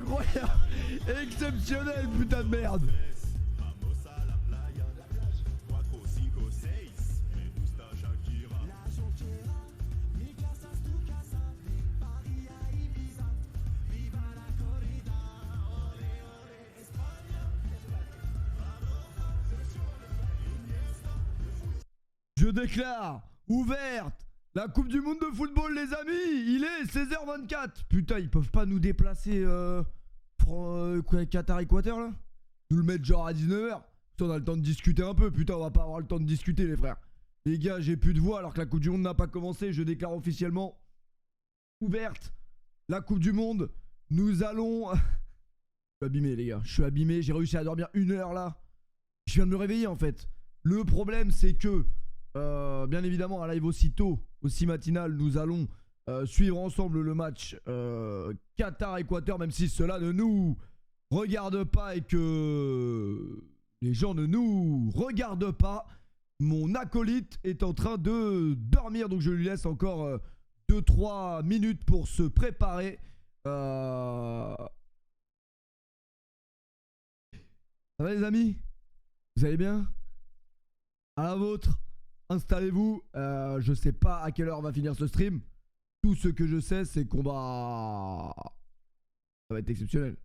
Incroyable. Exceptionnel, putain de merde. Je déclare ouverte la Coupe du Monde de football, les amis. Il est 16h24. Putain, ils peuvent pas nous déplacer Qatar-Équateur, là. Nous le mettre genre à 19h. Putain, on a le temps de discuter un peu. Putain, on va pas avoir le temps de discuter, les frères. Les gars, j'ai plus de voix alors que la Coupe du Monde n'a pas commencé. Je déclare officiellement ouverte la Coupe du Monde. Nous allons... Je suis abîmé, les gars. Je suis abîmé. J'ai réussi à dormir 1 heure, là. Je viens de me réveiller, en fait. Le problème, c'est que... bien évidemment, un live aussi tôt, aussi matinal, nous allons suivre ensemble le match Qatar-Équateur, même si cela ne nous regarde pas et que les gens ne nous regardent pas. Mon acolyte est en train de dormir, donc je lui laisse encore 2-3 minutes pour se préparer. Ça va les amis? Vous allez bien? À la vôtre? Installez-vous, je sais pas à quelle heure on va finir ce stream. Tout ce que je sais, c'est qu'on va... Ça va être exceptionnel.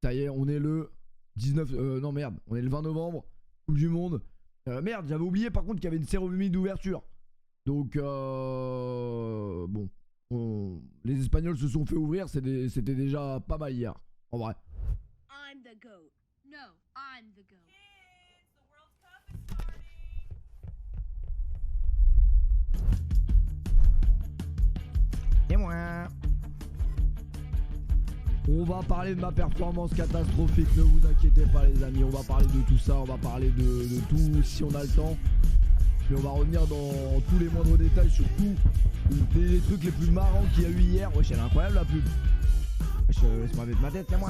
Ça y est, on est le 19... non merde, on est le 20 novembre, Coupe du Monde. Merde, j'avais oublié par contre qu'il y avait une cérémonie d'ouverture. Donc, bon. Les Espagnols se sont fait ouvrir, c'était déjà pas mal hier, en vrai. I'm the goat. No, I'm the goat. Et moi. On va parler de ma performance catastrophique, ne vous inquiétez pas les amis, on va parler de tout ça, on va parler de tout si on a le temps. Puis on va revenir dans tous les moindres détails, surtout les trucs les plus marrants qu'il y a eu hier. Wesh, elle est incroyable la pub. Wesh, laisse-moi mettre ma tête, c'est moi.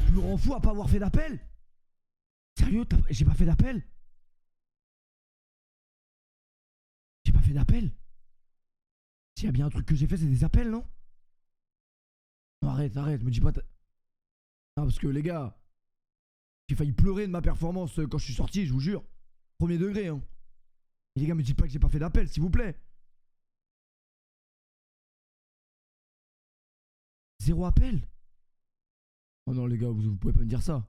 Je me rends fou à pas avoir fait d'appel. Sérieux, j'ai pas fait d'appel. J'ai pas fait d'appel. S'il y a bien un truc que j'ai fait, c'est des appels, non? Non, arrête, me dis pas... Non, parce que les gars, j'ai failli pleurer de ma performance quand je suis sorti, je vous jure. Premier degré, hein. Et les gars, me dites pas que j'ai pas fait d'appel, s'il vous plaît. 0 appel. Oh non les gars, vous pouvez pas me dire ça.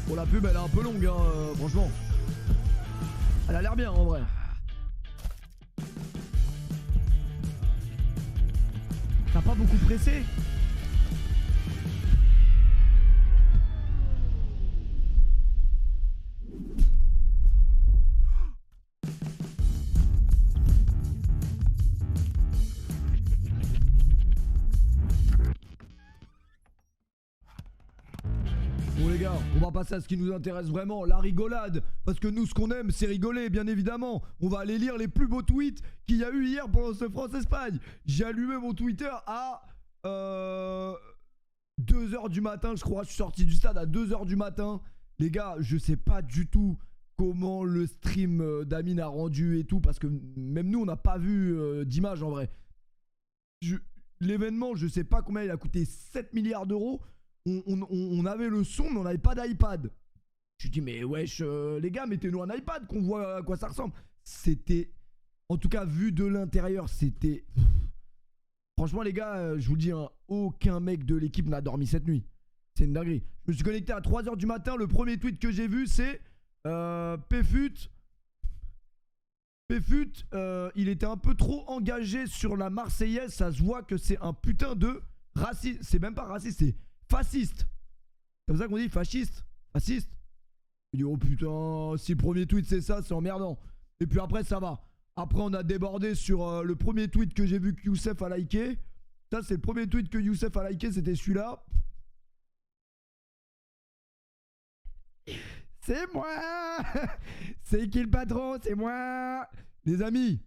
Bon la pub elle est un peu longue hein, franchement. Elle a l'air bien en vrai. T'as pas beaucoup pressé? Bon les gars, on va passer à ce qui nous intéresse vraiment, la rigolade. Parce que nous, ce qu'on aime, c'est rigoler, bien évidemment. On va aller lire les plus beaux tweets qu'il y a eu hier pendant ce France-Espagne. J'ai allumé mon Twitter à 2h du matin, je crois. Je suis sorti du stade à 2h du matin. Les gars, je sais pas du tout comment le stream d'Amine a rendu et tout. Parce que même nous, on n'a pas vu d'image en vrai. L'événement, je sais pas combien il a coûté, 7 milliards d'euros. On avait le son, mais on n'avait pas d'iPad. Je dis, mais wesh, les gars, mettez-nous un iPad qu'on voit à quoi ça ressemble. C'était, en tout cas, vu de l'intérieur, c'était... Franchement, les gars, je vous le dis, hein, aucun mec de l'équipe n'a dormi cette nuit. C'est une dinguerie. Je me suis connecté à 3h du matin. Le premier tweet que j'ai vu, c'est... Péfut, il était un peu trop engagé sur la Marseillaise. Ça se voit que c'est un putain de raciste. C'est même pas raciste, c'est... fasciste. C'est comme ça qu'on dit fasciste. Fasciste. Il dit oh putain, si le premier tweet c'est ça, c'est emmerdant. Et puis après ça va. Après on a débordé sur le premier tweet que j'ai vu que Youssef a liké. Ça c'est le premier tweet que Youssef a liké, c'était celui-là. C'est moi. C'est qui le patron? C'est moi. Les amis,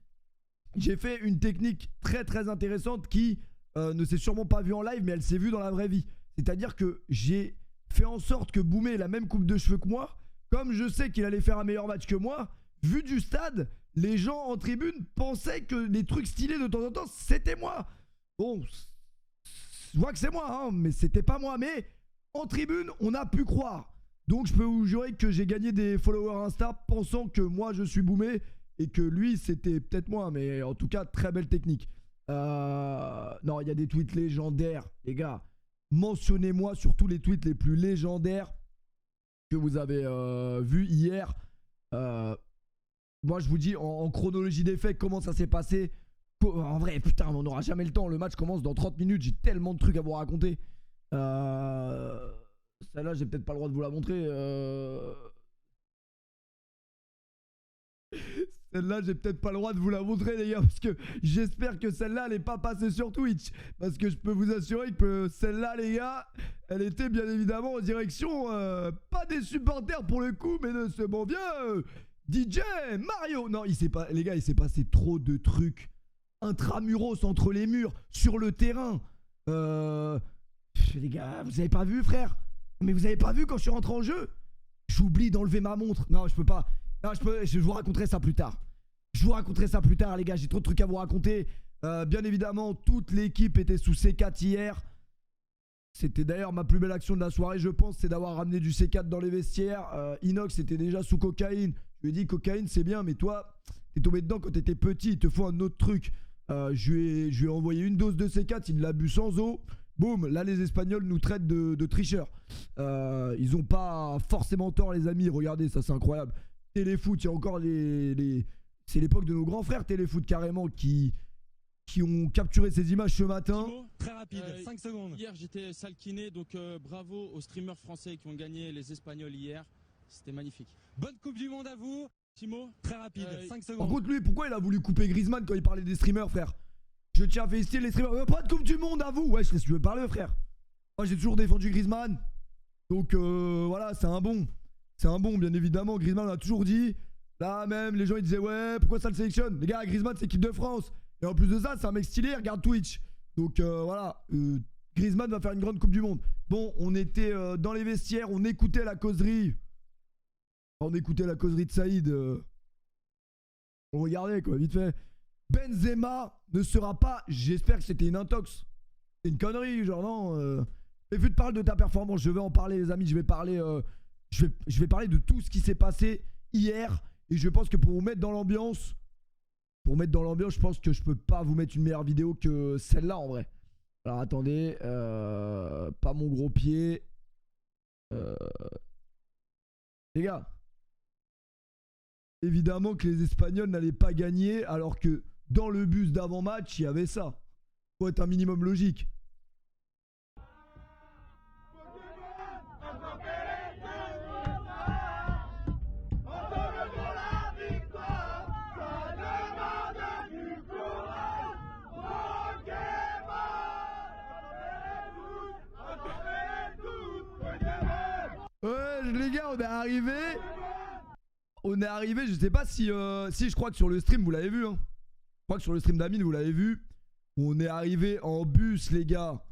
j'ai fait une technique très très intéressante qui ne s'est sûrement pas vue en live, mais elle s'est vue dans la vraie vie. C'est-à-dire que j'ai fait en sorte que Boumé ait la même coupe de cheveux que moi. Comme je sais qu'il allait faire un meilleur match que moi, vu du stade, les gens en tribune pensaient que les trucs stylés de temps en temps, c'était moi. Bon, je vois que c'est moi, hein, mais c'était pas moi. Mais en tribune, on a pu croire. Donc je peux vous jurer que j'ai gagné des followers Insta pensant que moi je suis Boumé et que lui c'était peut-être moi. Mais en tout cas, très belle technique. Non, il y a des tweets légendaires, les gars. Mentionnez-moi sur tous les tweets les plus légendaires que vous avez vus hier. Moi je vous dis en chronologie des faits comment ça s'est passé. En vrai, putain, on n'aura jamais le temps. Le match commence dans 30 minutes. J'ai tellement de trucs à vous raconter. Celle-là, j'ai peut-être pas le droit de vous la montrer. Celle-là, j'ai peut-être pas le droit de vous la montrer, les gars. Parce que j'espère que celle-là, elle n'est pas passée sur Twitch. Parce que je peux vous assurer que celle-là, les gars, elle était bien évidemment en direction, pas des supporters pour le coup, mais de ce bon vieux DJ Mario. Non, il s'est pas, les gars, il s'est passé trop de trucs intramuros entre les murs, sur le terrain. Les gars, vous avez pas vu, frère? Mais vous avez pas vu quand je suis rentré en jeu? J'oublie d'enlever ma montre. Non, je peux pas. Non, je vous raconterai ça plus tard. Je vous raconterai ça plus tard, les gars. J'ai trop de trucs à vous raconter. Bien évidemment, toute l'équipe était sous C4 hier. C'était d'ailleurs ma plus belle action de la soirée, je pense, c'est d'avoir ramené du C4 dans les vestiaires. Inox était déjà sous cocaïne. Je lui ai dit, cocaïne, c'est bien, mais toi, t'es tombé dedans quand t'étais petit. Il te faut un autre truc. Je lui ai envoyé une dose de C4. Il l'a bu sans eau. Boum, là les Espagnols nous traitent de tricheurs. Ils ont pas forcément tort, les amis. Regardez, ça c'est incroyable. Téléfoot, il y a encore c'est l'époque de nos grands frères Téléfoot carrément qui ont capturé ces images ce matin. Timo, très rapide, 5 secondes. Hier j'étais salkiné, donc bravo aux streamers français qui ont gagné les Espagnols hier. C'était magnifique. Bonne Coupe du Monde à vous. Timo, très rapide, 5 secondes. Par contre, lui, pourquoi il a voulu couper Griezmann quand il parlait des streamers, frère? Je tiens à féliciter les streamers. Pas de Coupe du Monde à vous. Ouais, je laisse tu veux parler, frère. Moi, j'ai toujours défendu Griezmann. Donc, voilà, c'est un bon. C'est un bon, bien évidemment. Griezmann, on a toujours dit. Là, même, les gens, ils disaient, ouais, pourquoi ça le sélectionne? Les gars, Griezmann, c'est équipe de France. Et en plus de ça, c'est un mec stylé, regarde Twitch. Donc, voilà. Griezmann va faire une grande Coupe du Monde. Bon, on était dans les vestiaires, on écoutait la causerie. On écoutait la causerie de Saïd. On regardait, quoi, vite fait. Benzema ne sera pas. J'espère que c'était une intox. C'est une connerie, genre non. Mais vu de parler de ta performance, je vais en parler, les amis. Je vais parler, je vais parler de tout ce qui s'est passé hier. Et je pense que pour vous mettre dans l'ambiance, je pense que je peux pas vous mettre une meilleure vidéo que celle-là en vrai. Alors attendez, pas mon gros pied. Les gars, évidemment que les Espagnols n'allaient pas gagner alors que dans le bus d'avant-match, il y avait ça. Faut être un minimum logique. Ouais, les gars, on est arrivé. On est arrivé, je sais pas si je crois que sur le stream vous l'avez vu, hein. Je crois que sur le stream d'Amine vous l'avez vu. On est arrivé en bus, les gars.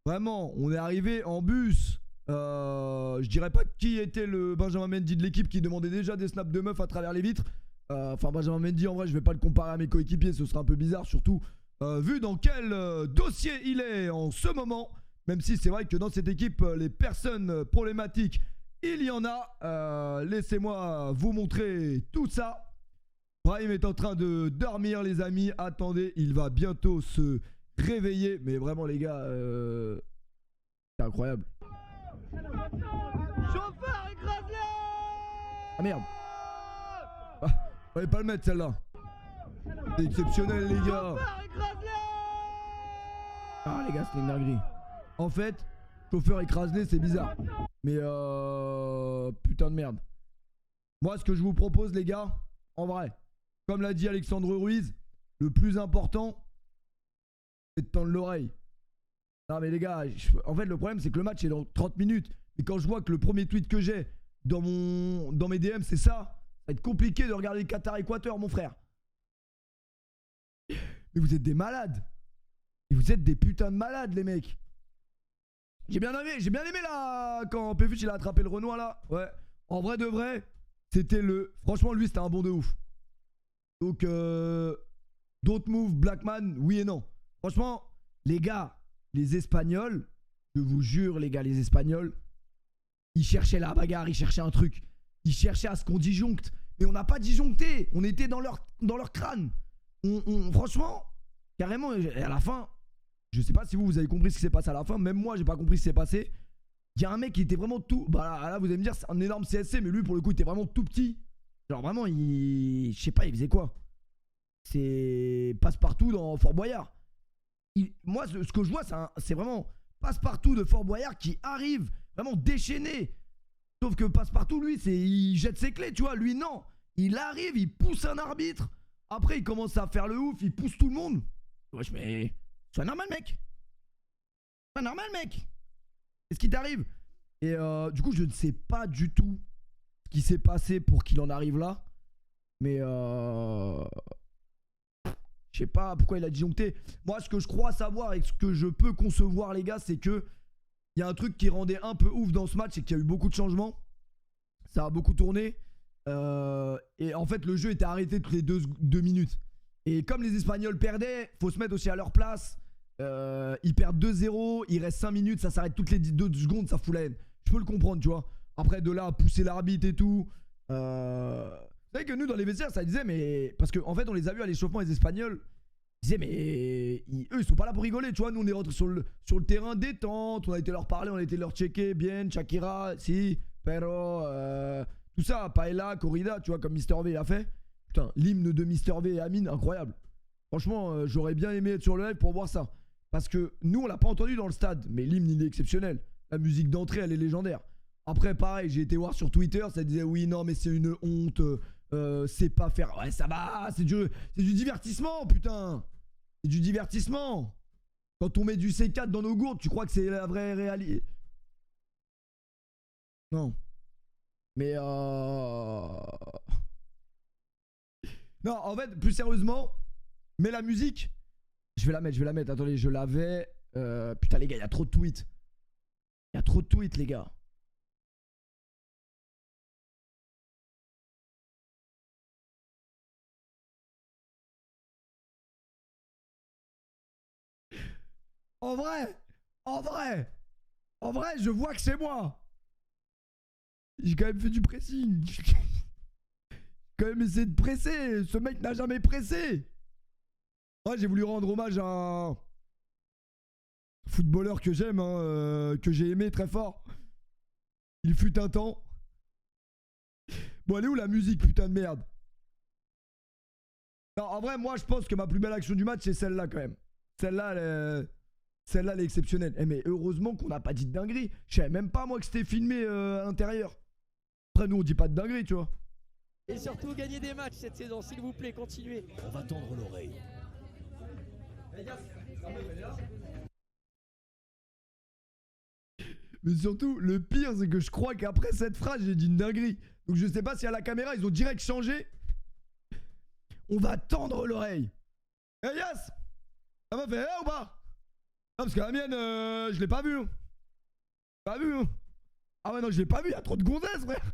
Vraiment, on est arrivé en bus. Je dirais pas qui était le Benjamin Mendy de l'équipe qui demandait déjà des snaps de meufs à travers les vitres. Enfin, Benjamin Mendy, en vrai, je vais pas le comparer à mes coéquipiers, ce serait un peu bizarre, surtout vu dans quel dossier il est en ce moment. Même si c'est vrai que dans cette équipe, les personnes problématiques, il y en a. Laissez-moi vous montrer tout ça. Brahim est en train de dormir, les amis. Attendez, il va bientôt se réveiller. Mais vraiment, les gars, c'est incroyable. Chauffeur, écrase-le! Ah merde. Ah, fallait pas le mettre celle-là. C'est exceptionnel, les gars. Chauffeur, écrase-le! Ah les gars, c'était une dinguerie. En fait, chauffeur écrase-les, c'est bizarre. Mais putain de merde. Moi, ce que je vous propose, les gars, en vrai, comme l'a dit Alexandre Ruiz, le plus important, c'est de tendre l'oreille. Non mais les gars, en fait le problème c'est que le match est dans 30 minutes. Et quand je vois que le premier tweet que j'ai, dans mes DM, c'est ça. Ça va être compliqué de regarder Qatar-Équateur, mon frère. Mais vous êtes des malades. Et vous êtes des putains de malades, les mecs. J'ai bien aimé là, quand Péfuch il a attrapé le Renoir là. Ouais. En vrai de vrai, c'était le... Franchement, lui, c'était un bon de ouf. Donc, don't move, Blackman, oui et non. Franchement, les gars, les Espagnols, je vous jure, les gars, les Espagnols, ils cherchaient la bagarre, ils cherchaient un truc. Ils cherchaient à ce qu'on disjoncte. Mais on n'a pas disjoncté. On était dans leur crâne. Franchement, carrément, à la fin, je sais pas si vous avez compris ce qui s'est passé à la fin. Même moi, j'ai pas compris ce qui s'est passé. Il y a un mec qui était vraiment tout... Bah là, vous allez me dire, c'est un énorme CSC, mais lui, pour le coup, il était vraiment tout petit. Genre vraiment, je sais pas, il faisait quoi? C'est passe-partout dans Fort Boyard. Moi, ce que je vois, c'est vraiment passe-partout de Fort Boyard qui arrive vraiment déchaîné. Sauf que passe-partout, lui, il jette ses clés, tu vois. Lui, non. Il arrive, il pousse un arbitre. Après, il commence à faire le ouf, il pousse tout le monde. Wesh, mais... Sois normal, mec. Sois normal, mec. Qu'est-ce qui t'arrive? Et du coup, je ne sais pas du tout ce qui s'est passé pour qu'il en arrive là. Mais je sais pas pourquoi il a disjoncté. Moi, ce que je crois savoir et ce que je peux concevoir, les gars, c'est que il y a un truc qui rendait un peu ouf dans ce match, c'est qu'il y a eu beaucoup de changements. Ça a beaucoup tourné. Et en fait, le jeu était arrêté toutes les 2 minutes. Et comme les Espagnols perdaient, faut se mettre aussi à leur place. Ils perdent 2-0, il reste 5 minutes, ça s'arrête toutes les 2 secondes, ça fout la haine. Je peux le comprendre, tu vois. Après, de là à pousser l'arbitre et tout. Vous savez que nous, dans les vestiaires, ça disait, mais. Parce qu'en fait, on les a vus à l'échauffement, les Espagnols. Ils disaient, mais. Eux, ils sont pas là pour rigoler, tu vois. Nous, on est rentrés sur le terrain détente, on a été leur parler, on a été leur checker, bien, Shakira, si, pero. Tout ça, Paella, Corrida, tu vois, comme Mister V a fait. Putain, l'hymne de Mister V et Amine, incroyable. Franchement, j'aurais bien aimé être sur le live pour voir ça. Parce que nous, on l'a pas entendu dans le stade, mais l'hymne, il est exceptionnel. La musique d'entrée, elle est légendaire. Après, pareil, j'ai été voir sur Twitter, ça disait oui, non, mais c'est une honte, c'est pas faire. Ouais, ça va, c'est du divertissement, putain. C'est du divertissement. Quand on met du C4 dans nos gourdes, tu crois que c'est la vraie réalité? Non. Mais non, en fait, plus sérieusement, mais la musique, je vais la mettre, attendez, je l'avais. Putain, les gars, il y a trop de tweets. Il y a trop de tweets, les gars. En vrai, je vois que c'est moi. J'ai quand même fait du pressing. J'ai quand même essayé de presser. Ce mec n'a jamais pressé. Ouais, j'ai voulu rendre hommage à un footballeur que j'aime, hein, que j'ai aimé très fort. Il fut un temps. Bon, elle est où la musique, putain de merde? Non, en vrai, moi, je pense que ma plus belle action du match, c'est celle-là, quand même. Celle-là, elle est exceptionnelle. Eh, mais heureusement qu'on n'a pas dit de dinguerie. Je savais même pas, moi, que c'était filmé à l'intérieur. Après, nous, on dit pas de dinguerie, tu vois. Et surtout, gagner des matchs cette saison, s'il vous plaît, continuez. On va tendre l'oreille. Mais surtout, le pire, c'est que je crois qu'après cette phrase, j'ai dit une dinguerie. Donc je sais pas si à la caméra, ils ont direct changé. On va tendre l'oreille. Eh hey, Yas, ça m'a fait ou pas? Non, parce que la mienne, je l'ai pas vue. Pas vu. Ah ouais, non, je l'ai pas vu, il y a trop de gonzesses, frère.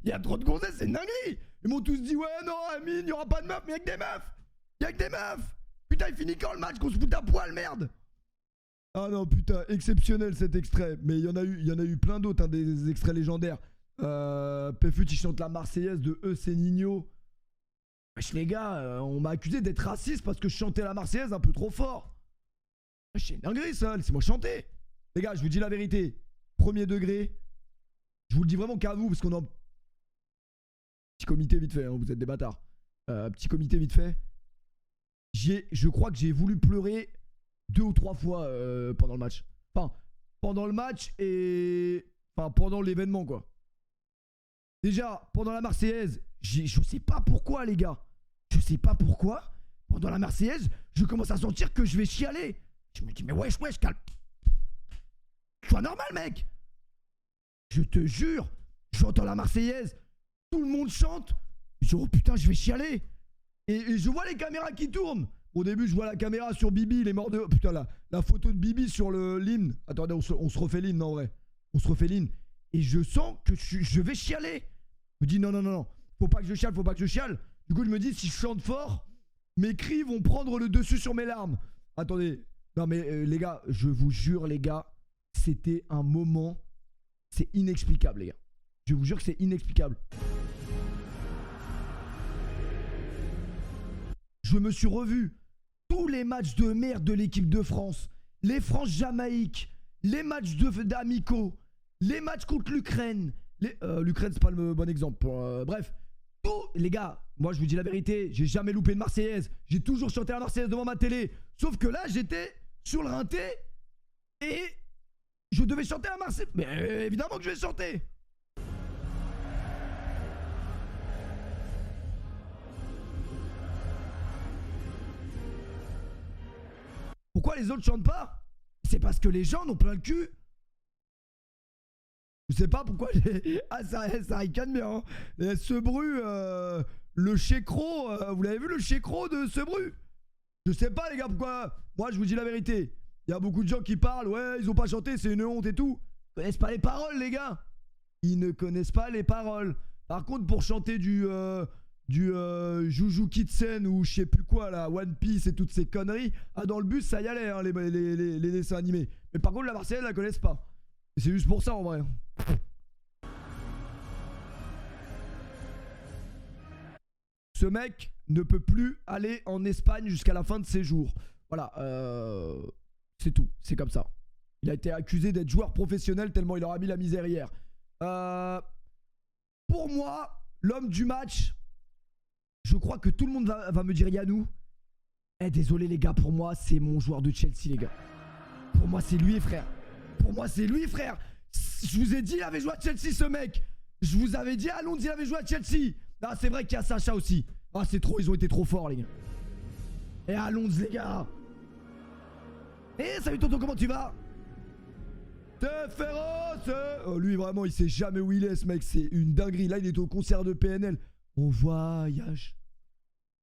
Il y a trop de gonzesses, c'est une dinguerie. Ils m'ont tous dit, ouais, non, Amine, il y aura pas de meufs, mais y'a que des meufs. Y'a que des meufs. Putain, il finit quand le match, qu'on se fout à poil, merde. Ah non, putain, exceptionnel cet extrait. Mais il y en a eu plein d'autres, hein, des extraits légendaires. Péfut, il chante la Marseillaise de c'est Nino. Wesh, les gars, on m'a accusé d'être raciste parce que je chantais la Marseillaise un peu trop fort. C'est une dinguerie, ça, laissez-moi chanter. Les gars, je vous dis la vérité. Premier degré. Je vous le dis vraiment qu'à vous, parce qu'on en... Petit comité vite fait, hein, vous êtes des bâtards. Petit comité vite fait. Je crois que j'ai voulu pleurer 2 ou 3 fois pendant le match. Enfin, pendant le match et... Enfin, pendant l'événement, quoi. Déjà, pendant la Marseillaise, je sais pas pourquoi, les gars. Je sais pas pourquoi. Pendant la Marseillaise, je commence à sentir que je vais chialer. Je me dis, mais wesh, calme. Sois normal, mec. Je te jure, J'entends la Marseillaise. Tout le monde chante. Je dis, oh putain, je vais chialer. Et je vois les caméras qui tournent. Au début, je vois la caméra sur Bibi, il est mort de... Putain, la photo de Bibi sur l'hymne. Attendez, on se refait l'hymne, en vrai. On se refait l'hymne. Et je sens que je vais chialer. Je me dis, non, non, non, non. Faut pas que je chiale, faut pas que je chiale. Du coup, je me dis, si je chante fort, mes cris vont prendre le dessus sur mes larmes. Attendez. Non, mais les gars, je vous jure, les gars, c'était un moment... C'est inexplicable, les gars. Je vous jure que c'est inexplicable. Je me suis revu tous les matchs de merde de l'équipe de France, les France-Jamaïque, les matchs d'amicaux, les matchs contre l'Ukraine. L'Ukraine, c'est pas le bon exemple. Bref, tout, les gars, moi je vous dis la vérité, j'ai jamais loupé de Marseillaise. J'ai toujours chanté la Marseillaise devant ma télé. Sauf que là, j'étais sur le rinté et je devais chanter la Marseillaise. Mais évidemment que je vais chanter. Pourquoi les autres chantent pas? C'est parce que les gens n'ont plein le cul. Je sais pas pourquoi j'ai... Ah, ça ricane bien. Hein. Et Sebru, le chécro, vous l'avez vu le chécro de Sebru? Je sais pas les gars pourquoi. Moi je vous dis la vérité. Il y a beaucoup de gens qui parlent, ouais ils ont pas chanté, c'est une honte et tout. Ils connaissent pas les paroles les gars. Ils ne connaissent pas les paroles. Par contre pour chanter du Juju Kitsen ou je sais plus quoi là, One Piece et toutes ces conneries, ah dans le bus ça y allait hein, les dessins animés. Mais par contre la Marseillaise la connaissent pas. Et c'est juste pour ça en vrai. Ce mec ne peut plus aller en Espagne jusqu'à la fin de ses jours. Voilà, c'est tout, c'est comme ça. Il a été accusé d'être joueur professionnel tellement il aura mis la misère hier. Pour moi, l'homme du match, je crois que tout le monde va me dire Yannou. Eh désolé les gars, pour moi c'est mon joueur de Chelsea les gars. Pour moi c'est lui frère. Pour moi c'est lui frère. Je vous ai dit il avait joué à Chelsea ce mec. Je vous avais dit Alonso il avait joué à Chelsea. Ah c'est vrai qu'il y a Sacha aussi. Ah c'est trop, ils ont été trop forts les gars. Et Alonso les gars. Eh salut tonton, comment tu vas? T'es féroce. Oh, lui vraiment il sait jamais où il est ce mec, c'est une dinguerie. Là il est au concert de PNL. On voyage.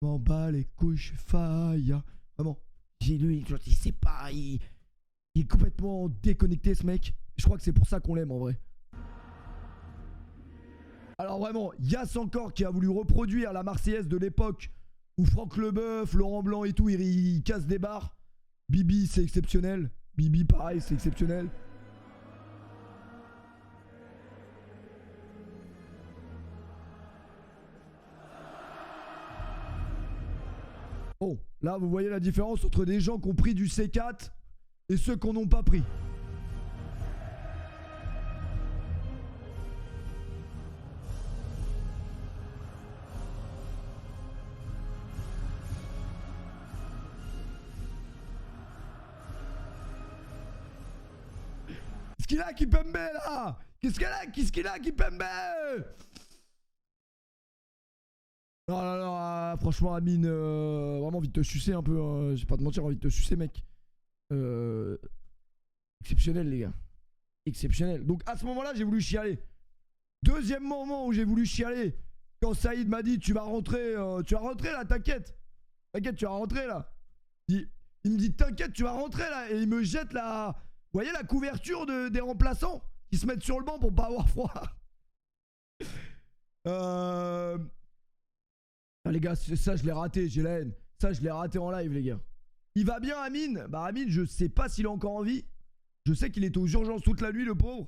M'en bats les couilles, je suis faille. Vraiment. J'ai lui, il sait pas, il est complètement déconnecté ce mec. Je crois que c'est pour ça qu'on l'aime en vrai. Alors vraiment, Yass encore qui a voulu reproduire la Marseillaise de l'époque où Franck Leboeuf, Laurent Blanc et tout, ils cassent des barres. Bibi c'est exceptionnel. Bibi pareil, c'est exceptionnel. Bon, là vous voyez la différence entre des gens qui ont pris du C4 et ceux qui n'en ont pas pris. Qu'est-ce qu'il a Kipembe là? Qu'est-ce qu'il a Kipembe? Non, non, non, franchement, Amine, vraiment envie de te sucer un peu. Hein. Je vais pas te mentir, envie de te sucer, mec. Exceptionnel, les gars. Exceptionnel. Donc, à ce moment-là, j'ai voulu chialer. Deuxième moment où j'ai voulu chialer, quand Saïd m'a dit, tu vas rentrer là, t'inquiète. T'inquiète, tu vas rentrer là. Il me dit, t'inquiète, tu vas rentrer là. Et il me jette la... Vous voyez la couverture des remplaçants qui se mettent sur le banc pour pas avoir froid. Ah, les gars, ça je l'ai raté, j'ai la haine. Ça je l'ai raté en live les gars. Il va bien Amine? Bah Amine je sais pas s'il est encore en vie. Je sais qu'il était aux urgences toute la nuit le pauvre.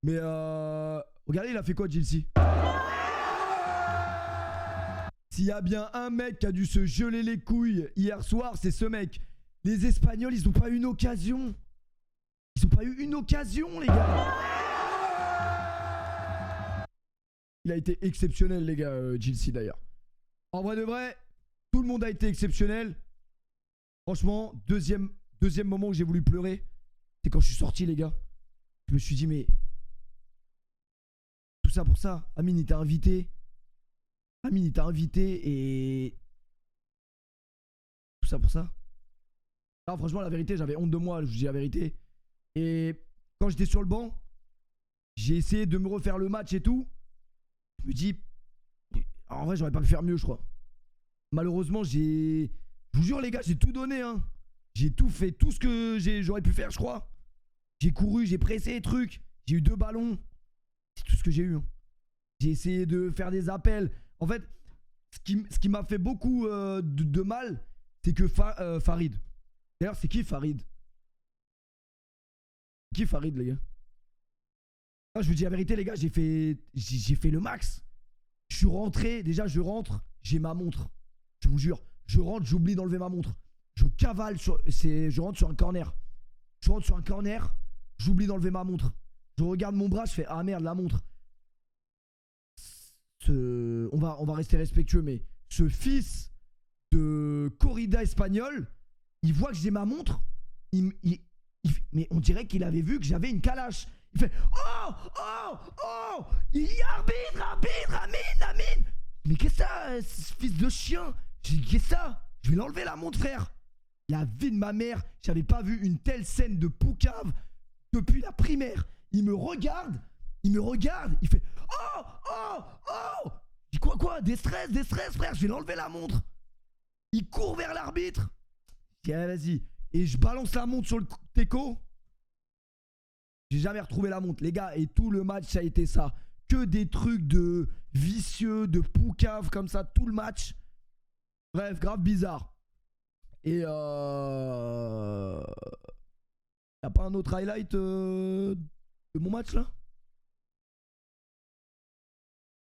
Mais regardez il a fait quoi Chelsea? S'il y a bien un mec qui a dû se geler les couilles hier soir, c'est ce mec. Les Espagnols ils ont pas eu une occasion. Ils ont pas eu une occasion les gars. Il a été exceptionnel les gars Chelsea d'ailleurs. En vrai de vrai, tout le monde a été exceptionnel. Franchement, deuxième moment où j'ai voulu pleurer, c'est quand je suis sorti, les gars. Je me suis dit, mais... Tout ça pour ça. Amine, il t'a invité. Amine, il t'a invité et... Tout ça pour ça. Alors franchement, la vérité, j'avais honte de moi, je vous dis la vérité. Et quand j'étais sur le banc, J'ai essayé de me refaire le match et tout. Je me dis, en vrai, j'aurais pas pu faire mieux, je crois. Malheureusement, je vous jure, les gars, j'ai tout donné, hein. J'ai tout fait, tout ce que j'aurais pu faire, je crois. J'ai couru, j'ai pressé les trucs. J'ai eu 2 ballons. C'est tout ce que j'ai eu, hein. J'ai essayé de faire des appels. En fait, ce qui m'a fait beaucoup de mal, c'est que Farid. D'ailleurs, c'est qui Farid? Qui Farid, les gars? Ah, je vous dis la vérité, les gars, j'ai fait le max. Je suis rentré, déjà je rentre, j'ai ma montre. Je vous jure, je rentre, j'oublie d'enlever ma montre. Je cavale je rentre sur un corner. Je rentre sur un corner, j'oublie d'enlever ma montre. Je regarde mon bras, je fais ah merde, la montre. On va rester respectueux, mais ce fils de corrida espagnol, il voit que j'ai ma montre, mais on dirait qu'il avait vu que j'avais une calache. Il fait oh, il y a arbitre, Amine. Mais qu'est-ce que ça, ce fils de chien? J'ai dit qu'est-ce que ça? Je vais l'enlever la montre, frère. La vie de ma mère, j'avais pas vu une telle scène de poucave depuis la primaire. Il me regarde, il fait oh. Je dis quoi, des stress, frère, je vais l'enlever la montre. Il court vers l'arbitre. Je dis allez, vas-y. Et je balance la montre sur le teco. J'ai jamais retrouvé la montre, les gars, et tout le match ça a été ça. Que des trucs de vicieux, de poucave comme ça, tout le match. Bref, grave bizarre. Et y'a pas un autre highlight de mon match là?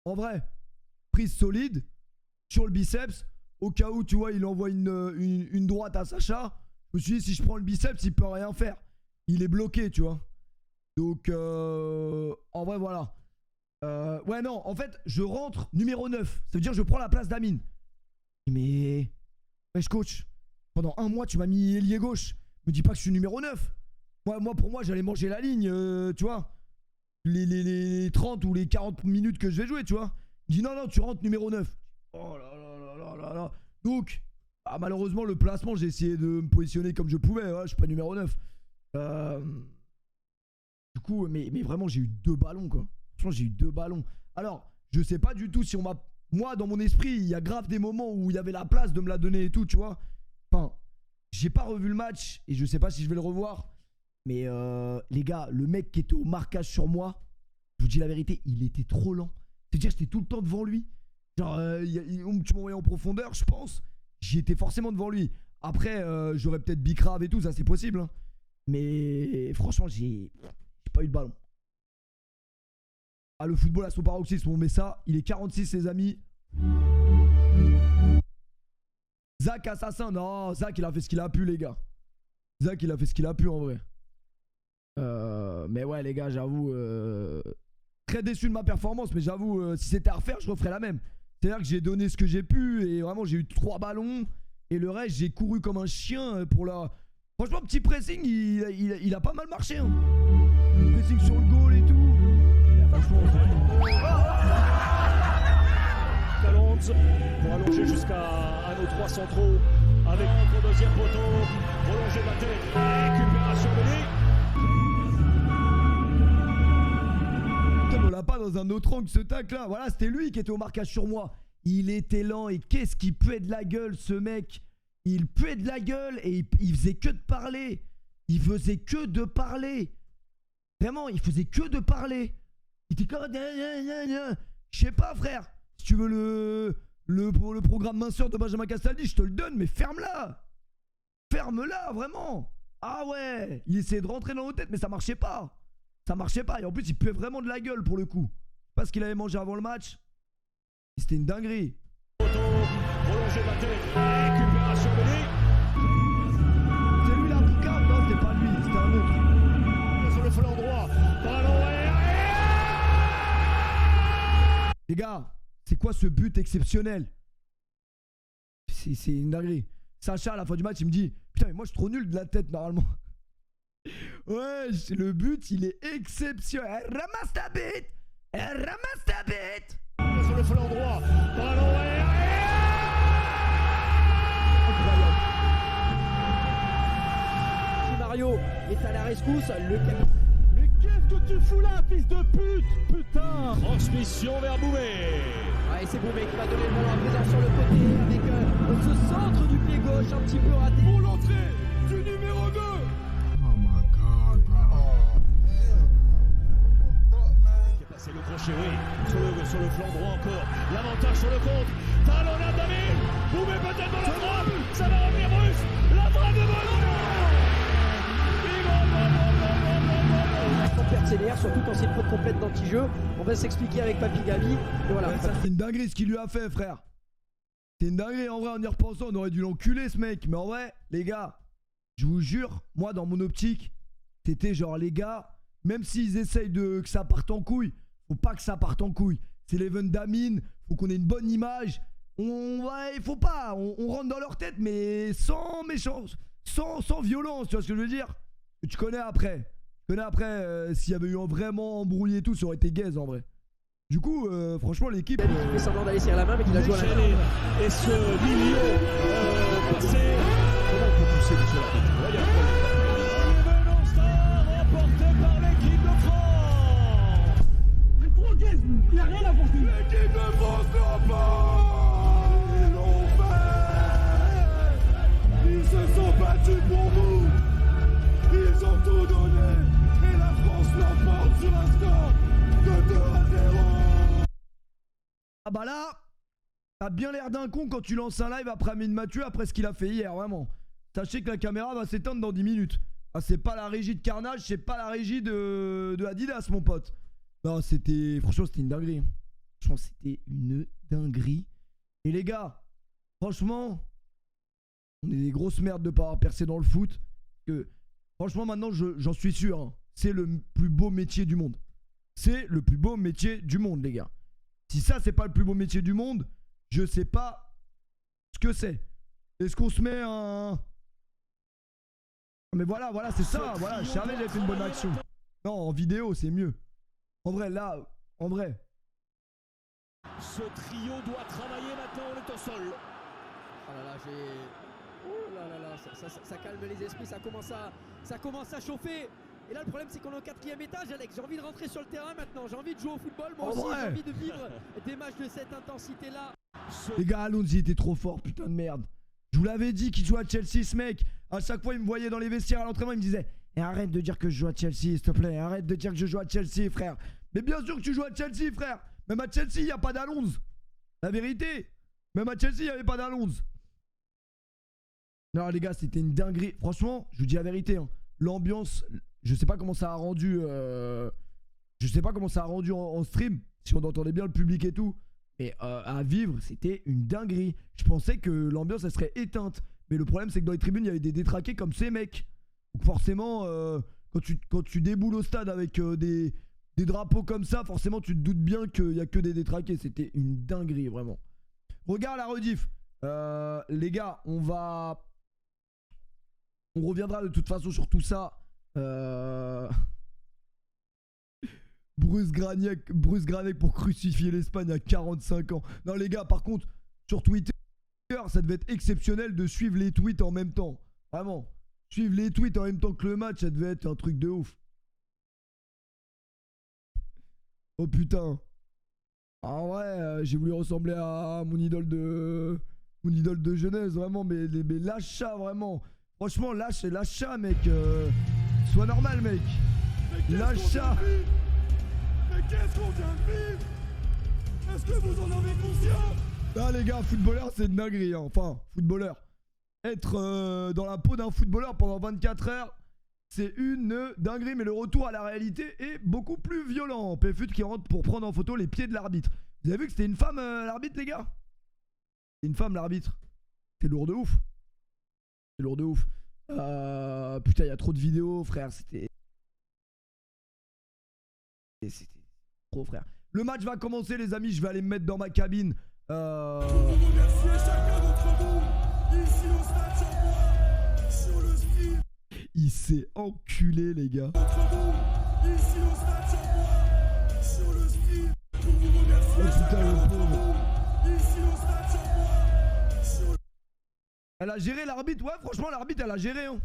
En vrai, prise solide sur le biceps. Au cas où, tu vois, il envoie une droite à Sacha. Je me suis dit, si je prends le biceps, il peut rien faire. Il est bloqué, tu vois. Donc, en vrai, voilà. Ouais, non, en fait, je rentre numéro 9. Ça veut dire que je prends la place d'Amine. Mais, coach, pendant 1 mois, tu m'as mis ailier gauche. Me dis pas que je suis numéro 9. Moi pour moi, j'allais manger la ligne, tu vois. Les 30 ou les 40 minutes que je vais jouer, tu vois. Il dit non, tu rentres numéro 9. Oh là. Donc, malheureusement, le placement, j'ai essayé de me positionner comme je pouvais. Ouais, je suis pas numéro 9. Du coup, mais vraiment, j'ai eu 2 ballons, quoi. Franchement, j'ai eu 2 ballons. Alors, je sais pas du tout si on m'a... Moi, dans mon esprit, il y a grave des moments où il y avait la place de me la donner et tout, tu vois. Enfin, j'ai pas revu le match et je sais pas si je vais le revoir. Mais les gars, le mec qui était au marquage sur moi, je vous dis la vérité, il était trop lent. C'est-à-dire, j'étais tout le temps devant lui. Genre, tu m'envoyais en profondeur, je pense. J'étais forcément devant lui. Après, j'aurais peut-être bicrave et tout, ça c'est possible. Hein. Mais franchement, j'ai pas eu de ballon. Ah, le football à son paroxysme, on met ça. Il est 46, les amis. Zach assassin. Non, Zach, il a fait ce qu'il a pu, les gars. Zach, il a fait ce qu'il a pu, en vrai. Mais ouais, les gars, j'avoue... Très déçu de ma performance, mais j'avoue, si c'était à refaire, je referais la même. C'est-à-dire que j'ai donné ce que j'ai pu, et vraiment, j'ai eu 3 ballons. Et le reste, j'ai couru comme un chien pour la... Franchement, petit pressing, il a pas mal marché. Hein. Pressing sur le goal et tout. Franchement, Calonze pour allonger jusqu'à un ou 3 centraux avec notre deuxième poteau, prolongé de la tête, récupération de Ligue. Putain, on l'a pas dans un autre angle ce tac là. Voilà, c'était lui qui était au marquage sur moi. Il était lent et qu'est-ce qu'il puait de la gueule ce mec. Il puait de la gueule et il faisait que de parler. Il faisait que de parler. Vraiment, il faisait que de parler. Il était comme... Je sais pas, frère. Si tu veux le programme minceur de Benjamin Castaldi, je te le donne, mais ferme-la. Ferme-la, vraiment. Ah ouais. Il essayait de rentrer dans nos têtes, mais ça marchait pas. Ça marchait pas. Et en plus, il puait vraiment de la gueule pour le coup. Parce qu'il avait mangé avant le match. C'était une dinguerie. Prolongé de la tête, récupération de Ligue. C'est lui la boucane? Non, c'était pas lui, c'était un autre. Sur le flanc droit, ballon Les gars, c'est quoi ce but exceptionnel? C'est une dinguerie. Sacha, à la fin du match, il me dit putain, mais moi je suis trop nul de la tête normalement. Ouais, le but, il est exceptionnel. Ramasse ta bête. Ramasse ta bête. sur le flanc droit, ballon Incroyable. Mario est à la rescousse. Le Qu'est-ce que tu fous là, fils de pute? Putain. Transmission vers Bouvet. Ouais, c'est Bouvet qui va donner le ballon à présent sur le côté avec ce centre du pied gauche un petit peu raté. Pour l'entrée du numéro 2. C'est le crochet, oui, sur le flanc droit encore. L'avantage sur le contre. Talonnade David. Bouvet peut-être dans la frappe. Ça va revenir Bruce. La frappe de Bruce. On persévère, surtout quand c'est une faute complète d'anti-jeu. On va s'expliquer avec Papy Gavi. Et voilà. Ouais, ça c'est une dinguerie ce qu'il lui a fait, frère. C'est une dinguerie. En vrai, en y repensant, on aurait dû l'enculer ce mec. Mais en vrai, les gars, je vous jure, moi dans mon optique, c'était genre les gars, même s'ils essayent que ça parte en couille, faut pas que ça parte en couille. C'est l'event d'Amine, faut qu'on ait une bonne image. Il faut pas, on rentre dans leur tête, mais sans méchance, sans violence, tu vois ce que je veux dire? Tu connais après. S'il y avait eu vraiment embrouillé et tout, ça aurait été gaze en vrai. Du coup, franchement, l'équipe. Qui fait semblant d'aller serrer la main, mais qui la joue à la main. Et ce milieu passé. Comment on peut pousser sur l'arbitre? Là, il y a un problème. L'événement star remporté par l'équipe de France. Il n'y a rien à voir. L'équipe de France n'aura pas. Ils l'ont fait. Ils se sont battus pour vous. Ils ont tout donné. Et la France l'emporte sur un score de 2-0. Ah bah là, t'as bien l'air d'un con quand tu lances un live après Amine Mathieu, après ce qu'il a fait hier, vraiment. Sachez que la caméra va s'éteindre dans 10 minutes. Ah, c'est pas la régie de Carnage, c'est pas la régie de Adidas, mon pote. Non, franchement, c'était une dinguerie. Franchement, c'était une dinguerie. Et les gars, franchement, on est des grosses merdes de pas avoir percé dans le foot. Franchement, maintenant, j'en suis sûr. Hein, c'est le plus beau métier du monde. C'est le plus beau métier du monde, les gars. Si ça, c'est pas le plus beau métier du monde, je sais pas ce que c'est. Est-ce qu'on se met un... Mais voilà, c'est ça. Voilà, je savais que j'avais fait une bonne action. Non, en vidéo, c'est mieux. En vrai, là, en vrai. Ce trio doit travailler maintenant, on est au sol. Oh là là, oh là là, ça calme les esprits, ça commence à chauffer. Et là, le problème, c'est qu'on est au 4e étage, Alex. J'ai envie de rentrer sur le terrain maintenant. J'ai envie de jouer au football. Moi aussi, j'ai envie de vivre des matchs de cette intensité-là. Les gars, Alonso était trop fort, putain de merde. Je vous l'avais dit qu'il jouait à Chelsea, ce mec. À chaque fois, il me voyait dans les vestiaires à l'entraînement, il me disait arrête de dire que je joue à Chelsea, s'il te plaît. Arrête de dire que je joue à Chelsea, frère. Mais bien sûr que tu joues à Chelsea, frère. Même à Chelsea, il n'y a pas d'Alonso. La vérité. Même à Chelsea, il n'y avait pas d'Alonso. Non, les gars, c'était une dinguerie. Franchement, je vous dis la vérité. Hein. L'ambiance, je sais pas comment ça a rendu. Je sais pas comment ça a rendu en stream. Si on entendait bien le public et tout. Mais à vivre, c'était une dinguerie. Je pensais que l'ambiance, elle serait éteinte. Mais le problème, c'est que dans les tribunes, il y avait des détraqués comme ces mecs. Donc forcément, quand tu déboules au stade avec des drapeaux comme ça, forcément, tu te doutes bien qu'il n'y a que des détraqués. C'était une dinguerie, vraiment. Regarde la rediff. Les gars, on reviendra de toute façon sur tout ça. Bruce Granek pour crucifier l'Espagne à 45 ans. Non les gars, par contre, sur Twitter, ça devait être exceptionnel de suivre les tweets en même temps. Vraiment. Suivre les tweets en même temps que le match, ça devait être un truc de ouf. Oh putain. En vrai, j'ai voulu ressembler à mon idole de jeunesse, vraiment, mais lâche ça, vraiment. Franchement, lâche ça, mec. Sois normal, mec. Lâche ça. Mais qu'est-ce qu'on vient de vivre? Est-ce que vous en avez conscience? Ah les gars, footballeur, c'est une dinguerie. Hein. Enfin, footballeur. Être dans la peau d'un footballeur pendant 24 heures, c'est une dinguerie. Mais le retour à la réalité est beaucoup plus violent. PFUT qui rentre pour prendre en photo les pieds de l'arbitre. Vous avez vu que c'était une femme, l'arbitre, les gars? C'est une femme, l'arbitre. C'est lourd de ouf. C'est lourd de ouf. Putain, il y a trop de vidéos, frère. C'était trop, frère. Le match va commencer, les amis. Je vais aller me mettre dans ma cabine. Pour vous remercier chacun d'entre vous. Ici au Stade Chambois, sur le stream. Il s'est enculé, les gars. Ici au Stade Chambois, sur le stream. Pour vous remercier chacun d'entre vous. Ici au Stade Chambois. Elle a géré l'arbitre. Ouais, franchement, l'arbitre, elle a géré. Hein.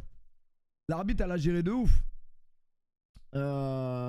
L'arbitre, elle a géré de ouf.